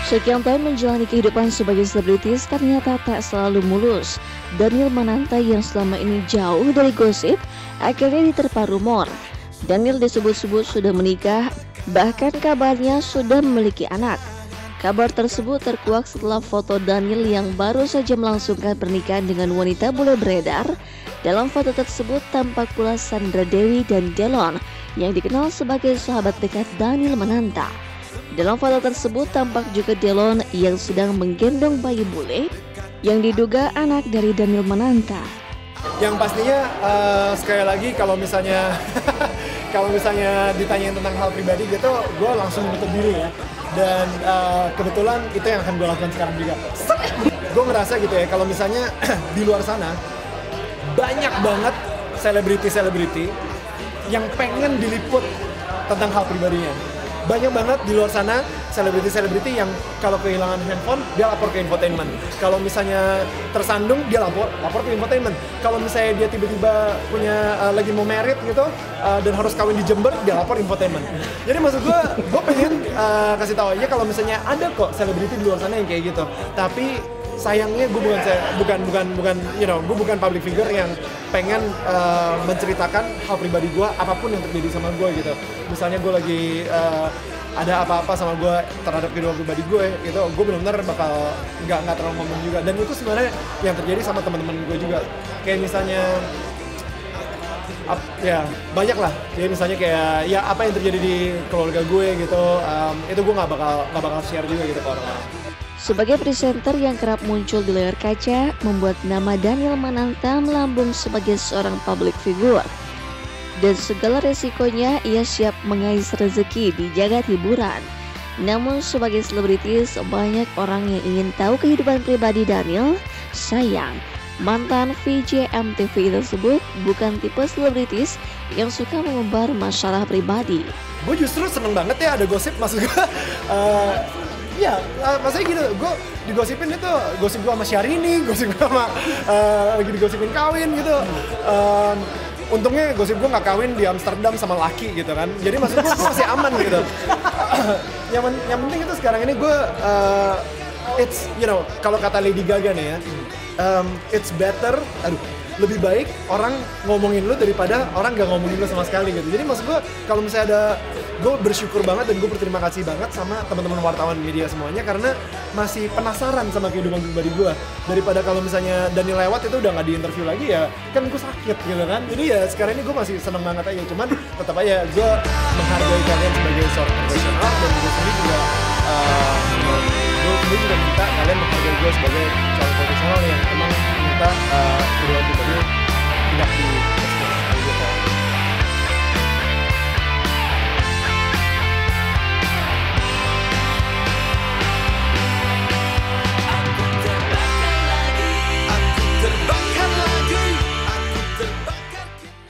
Sekian tahun menjalani kehidupan sebagai selebritis ternyata tak selalu mulus. Daniel Mananta yang selama ini jauh dari gosip akhirnya diterpa rumor. Daniel disebut-sebut sudah menikah, bahkan kabarnya sudah memiliki anak. Kabar tersebut terkuak setelah foto Daniel yang baru saja melangsungkan pernikahan dengan wanita bule beredar. Dalam foto tersebut tampak pula Sandra Dewi dan Delon yang dikenal sebagai sahabat dekat Daniel Mananta. Dalam foto tersebut tampak juga Delon yang sedang menggendong bayi bule yang diduga anak dari Daniel Mananta. Yang pastinya sekali lagi kalau misalnya ditanyain tentang hal pribadi gitu, gue langsung menutup diri ya. Dan kebetulan itu yang akan gue lakukan sekarang juga. Gue ngerasa gitu ya, kalau misalnya di luar sana banyak banget selebriti yang pengen diliput tentang hal pribadinya. Banyak banget di luar sana selebriti yang kalau kehilangan handphone dia lapor ke infotainment. Kalau misalnya tersandung dia lapor ke infotainment. Kalau misalnya dia tiba-tiba punya lagi mau merit gitu dan harus kawin di Jember, dia lapor infotainment. Jadi maksud gue pengen kasih tahu aja kalau misalnya ada kok selebriti di luar sana yang kayak gitu. Tapi sayangnya gue bukan public figure yang pengen menceritakan hal pribadi gue apapun yang terjadi sama gue gitu. Misalnya gue lagi ada apa-apa sama gue terhadap kehidupan pribadi gue gitu, gue benar-benar bakal nggak terlalu ngomong juga. Dan itu sebenarnya yang terjadi sama teman-teman gue juga. Kayak misalnya ya banyak lah. Jadi misalnya kayak ya apa yang terjadi di keluarga gue gitu, itu gue nggak bakal share juga gitu ke orang-orang. Sebagai presenter yang kerap muncul di layar kaca, membuat nama Daniel Mananta melambung sebagai seorang public figure. Dan segala resikonya ia siap mengais rezeki di jagat hiburan. Namun sebagai selebritis, banyak orang yang ingin tahu kehidupan pribadi Daniel. Sayang, mantan VJ MTV tersebut bukan tipe selebritis yang suka mengumbar masalah pribadi. Gue justru seneng banget ya ada gosip, maksud gue maksudnya gitu, gue digosipin itu, gosip gue sama Syahrini, gosip gue sama lagi digosipin kawin gitu. Untungnya gosip gue gak kawin di Amsterdam sama laki gitu kan, jadi maksud gue masih aman gitu. yang penting itu sekarang ini gue, kalau kata Lady Gaga nih ya, it's better, lebih baik orang ngomongin lu daripada orang gak ngomongin lu sama sekali gitu. Jadi maksud gue kalau misalnya gue bersyukur banget dan gue berterima kasih banget sama teman-teman wartawan media semuanya karena masih penasaran sama kehidupan pribadi gue. Daripada kalau misalnya Daniel lewat itu udah gak diinterview lagi ya, kan gue sakit gitu kan. Jadi ya sekarang ini gue masih seneng banget aja, cuman tetap aja gue menghargai kalian sebagai seorang profesional dan gue sendiri juga gue juga minta kalian menghargai gue sebagai seorang profesional yang emang minta kehidupan pribadi